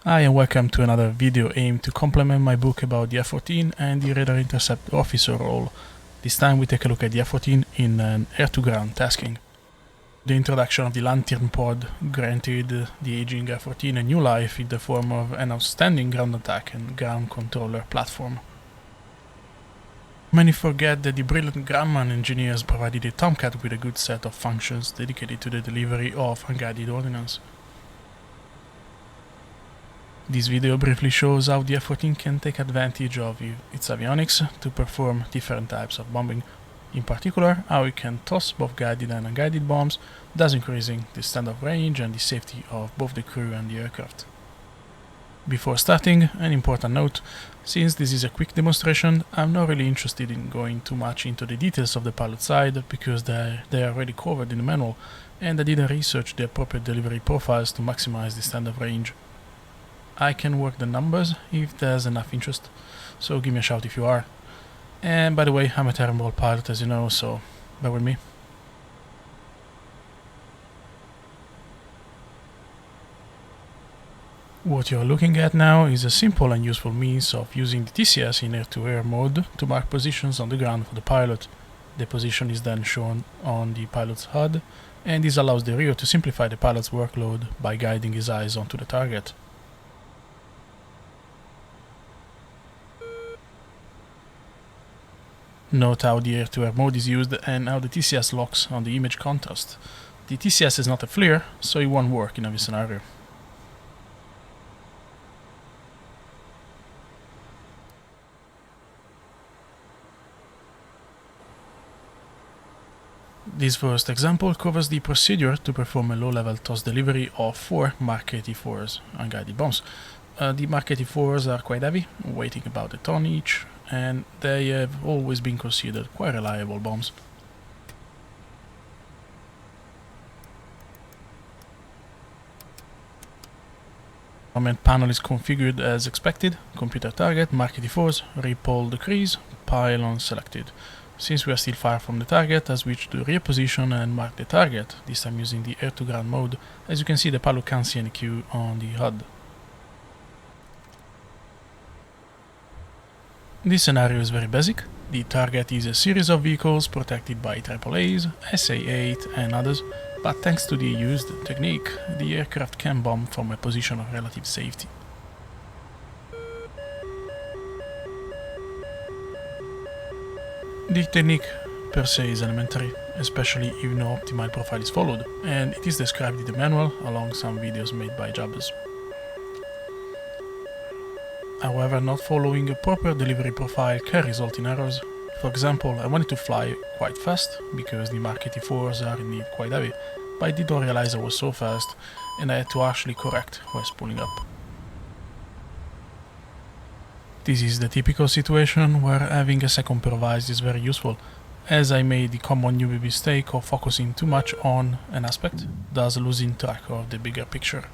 Hi and welcome to another video aimed to complement my book about the F-14 and the radar intercept officer role. This time we take a look at the F-14 in an air-to-ground tasking. The introduction of the LANTIRN pod granted the aging F-14 a new life in the form of an outstanding ground attack and ground controller platform. Many forget that the brilliant Grumman engineers provided the Tomcat with a good set of functions dedicated to the delivery of unguided ordnance. This video briefly shows how the F-14 can take advantage of its avionics to perform different types of bombing. In particular, how it can toss both guided and unguided bombs, thus increasing the standoff range and the safety of both the crew and the aircraft. Before starting, an important note: since this is a quick demonstration, I'm not really interested in going too much into the details of the pilot side because they are already covered in the manual, and I didn't research the appropriate delivery profiles to maximize the standoff range. I can work the numbers if there's enough interest, so give me a shout if you are. And by the way, I'm a terrible pilot, as you know, so bear with me. What you're looking at now is a simple and useful means of using the TCS in air-to-air mode to mark positions on the ground for the pilot. The position is then shown on the pilot's HUD, and this allows the RIO to simplify the pilot's workload by guiding his eyes onto the target. Note how the air-to-air mode is used and how the TCS locks on the image contrast. The TCS is not a FLIR, so it won't work in every scenario. This first example covers the procedure to perform a low-level toss delivery of 4 Mark 84s unguided bombs. The Mark 84s are quite heavy, weighing about a ton each, and they have always been considered quite reliable bombs. Command panel is configured as expected: computer target, Mark 84s, repel decrease, pylon selected. Since we are still far from the target, I switch to rear position and mark the target, this time using the air-to-ground mode. As you can see, the pilot can't see any cue on the HUD. This scenario is very basic. The target is a series of vehicles protected by AAAs, SA-8 and others, but thanks to the used technique, the aircraft can bomb from a position of relative safety. The technique per se is elementary, especially if no optimal profile is followed, and it is described in the manual along some videos made by jobbers. However, not following a proper delivery profile can result in errors. For example, I wanted to fly quite fast, because the Mark 84s are indeed quite heavy, but I did not realize I was so fast, and I had to actually correct while spooling up. This is the typical situation where having a second pair of eyes is very useful, as I made the common newbie mistake of focusing too much on an aspect, thus losing track of the bigger picture.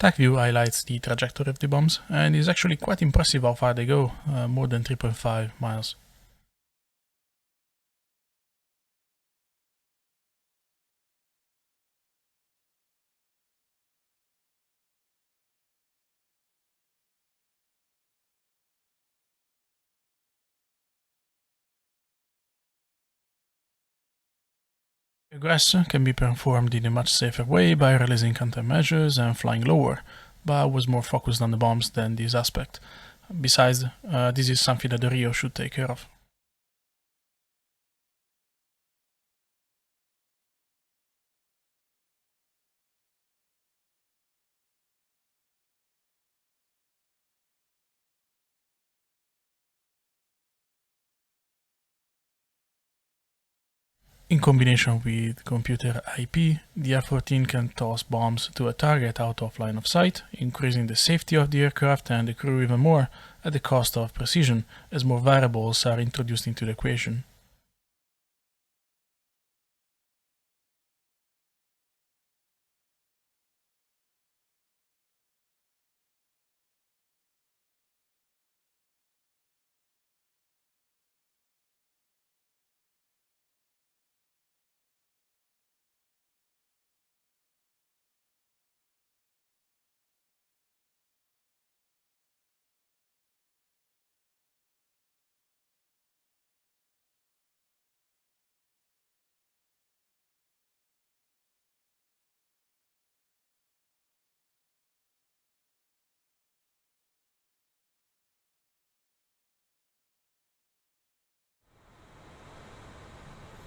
Attack view highlights the trajectory of the bombs, and is actually quite impressive how far they go, more than 3.5 miles. Egress can be performed in a much safer way by releasing countermeasures and flying lower, but I was more focused on the bombs than this aspect. Besides, this is something that the RIO should take care of. In combination with computer IP, the F-14 can toss bombs to a target out of line of sight, increasing the safety of the aircraft and the crew even more at the cost of precision, as more variables are introduced into the equation.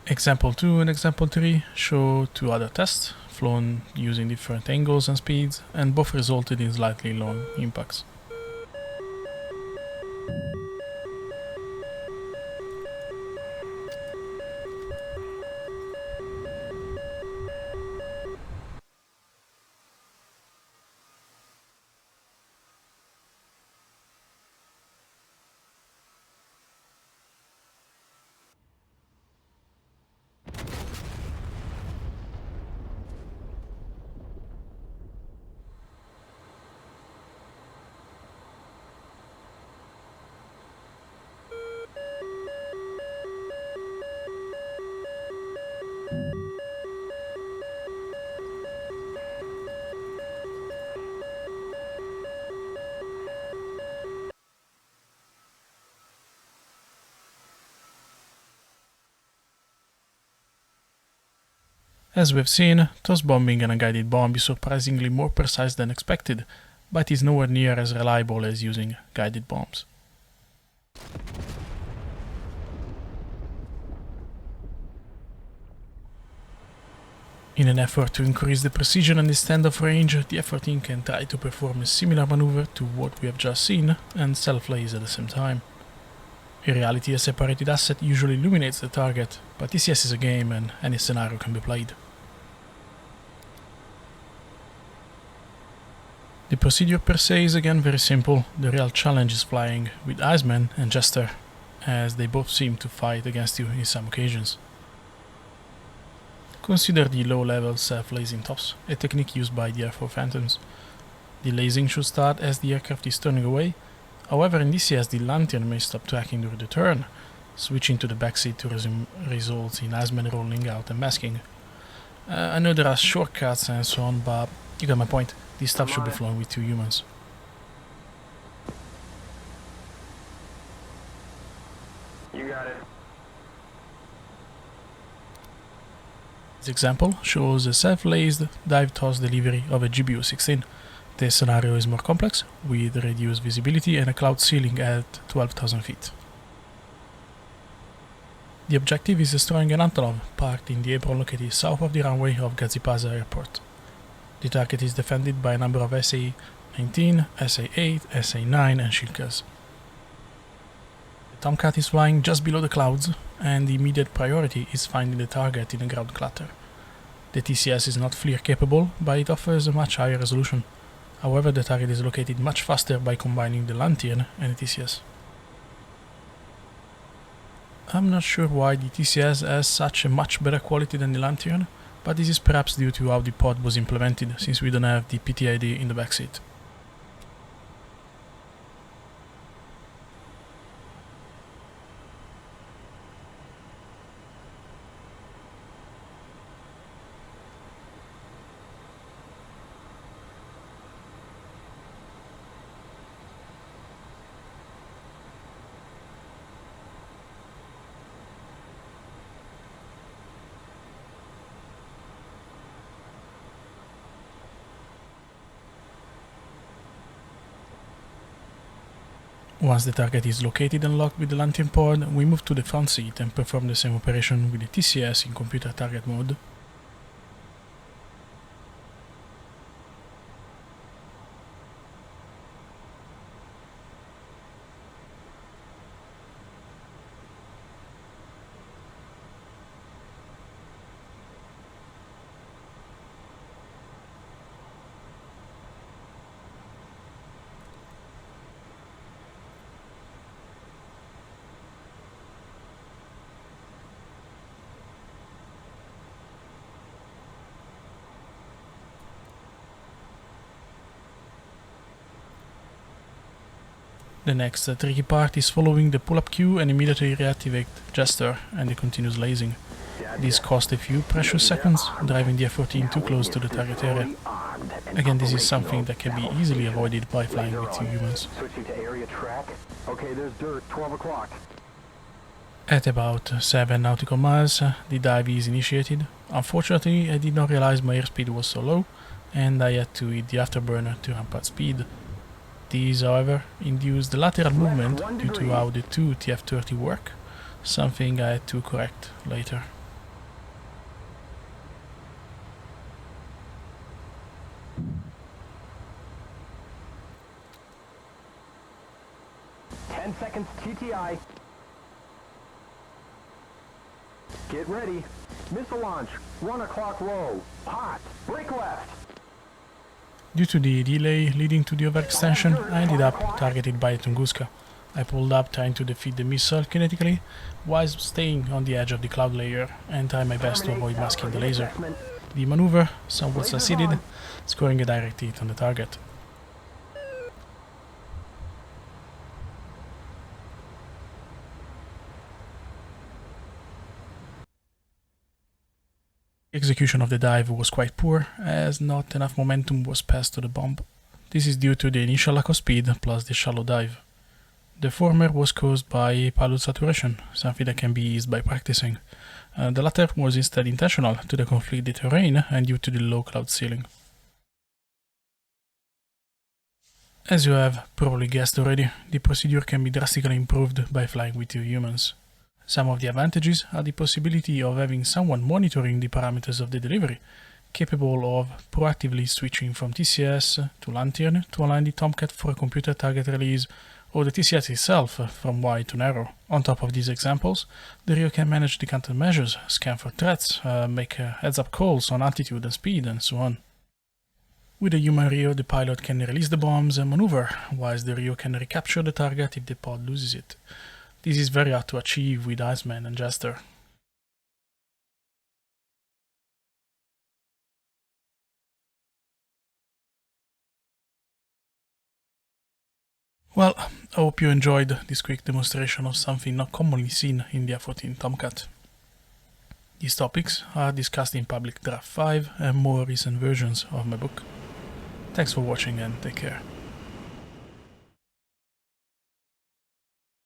Example 2 and example 3 show two other tests, flown using different angles and speeds, and both resulted in slightly long impacts. As we've seen, toss bombing and unguided bomb is surprisingly more precise than expected, but is nowhere near as reliable as using guided bombs. In an effort to increase the precision and the standoff range, the F-14 can try to perform a similar maneuver to what we have just seen and self-laze at the same time. In reality, a separated asset usually illuminates the target, but TCS is a game and any scenario can be played. The procedure per se is again very simple. The real challenge is flying with Iceman and Jester, as they both seem to fight against you in some occasions. Consider the low-level self-lazing tops, a technique used by the Air Force Phantoms. The lazing should start as the aircraft is turning away. However, in DCS, the LANTIRN may stop tracking during the turn. Switching to the backseat to resume results in Iceman rolling out and masking. I know there are shortcuts and so on, but you got my point. This stuff should be flown with two humans. You got it. This example shows a self-lazed dive toss delivery of a GBU-16. The scenario is more complex, with reduced visibility and a cloud ceiling at 12,000 feet. The objective is destroying an Antonov parked in the apron located south of the runway of Gazipaza Airport. The target is defended by a number of SA-19, SA-8, SA-9 and Shilkas. The Tomcat is flying just below the clouds, and the immediate priority is finding the target in a ground clutter. The TCS is not FLIR capable, but it offers a much higher resolution. However, the target is located much faster by combining the LANTIRN and the TCS. I'm not sure why the TCS has such a much better quality than the LANTIRN, but this is perhaps due to how the pod was implemented, since we don't have the PTID in the backseat. Once the target is located and locked with the LANTIRN pod, we move to the front seat and perform the same operation with the TCS in computer target mode. The next tricky part is following the pull-up cue and immediately reactivate Jester and the continuous lasing. This cost a few precious seconds, driving the F-14 too close to the target area. Again, this is something that can be easily avoided by flying with two humans. Switching to area track. Okay, there's dirt. 12 o'clock. At about 7 nautical miles, the dive is initiated. Unfortunately, I did not realize my airspeed was so low, and I had to hit the afterburner to ramp up speed. These, however, induced the lateral movement due to how the two TF-30 work, something I had to correct later. Seconds TTI. Get ready. Missile launch. 1 o'clock low. Hot. Brake left. Due to the delay leading to the overextension, I ended up targeted by a Tunguska. I pulled up trying to defeat the missile kinetically, while staying on the edge of the cloud layer and tried my best to avoid masking the laser. The maneuver somewhat succeeded, scoring a direct hit on the target. The execution of the dive was quite poor, as not enough momentum was passed to the bomb. This is due to the initial lack of speed plus the shallow dive. The former was caused by pilot saturation, something that can be eased by practicing. The latter was instead intentional to the conflict the terrain and due to the low cloud ceiling. As you have probably guessed already, the procedure can be drastically improved by flying with two humans. Some of the advantages are the possibility of having someone monitoring the parameters of the delivery, capable of proactively switching from TCS to LANTIRN to align the Tomcat for a computer target release, or the TCS itself from wide to narrow. On top of these examples, the RIO can manage the countermeasures, scan for threats, make heads-up calls on altitude and speed, and so on. With a human RIO, the pilot can release the bombs and maneuver, whilst the RIO can recapture the target if the pod loses it. This is very hard to achieve with Iceman and Jester. Well, I hope you enjoyed this quick demonstration of something not commonly seen in the F-14 Tomcat. These topics are discussed in Public Draft 5 and more recent versions of my book. Thanks for watching and take care.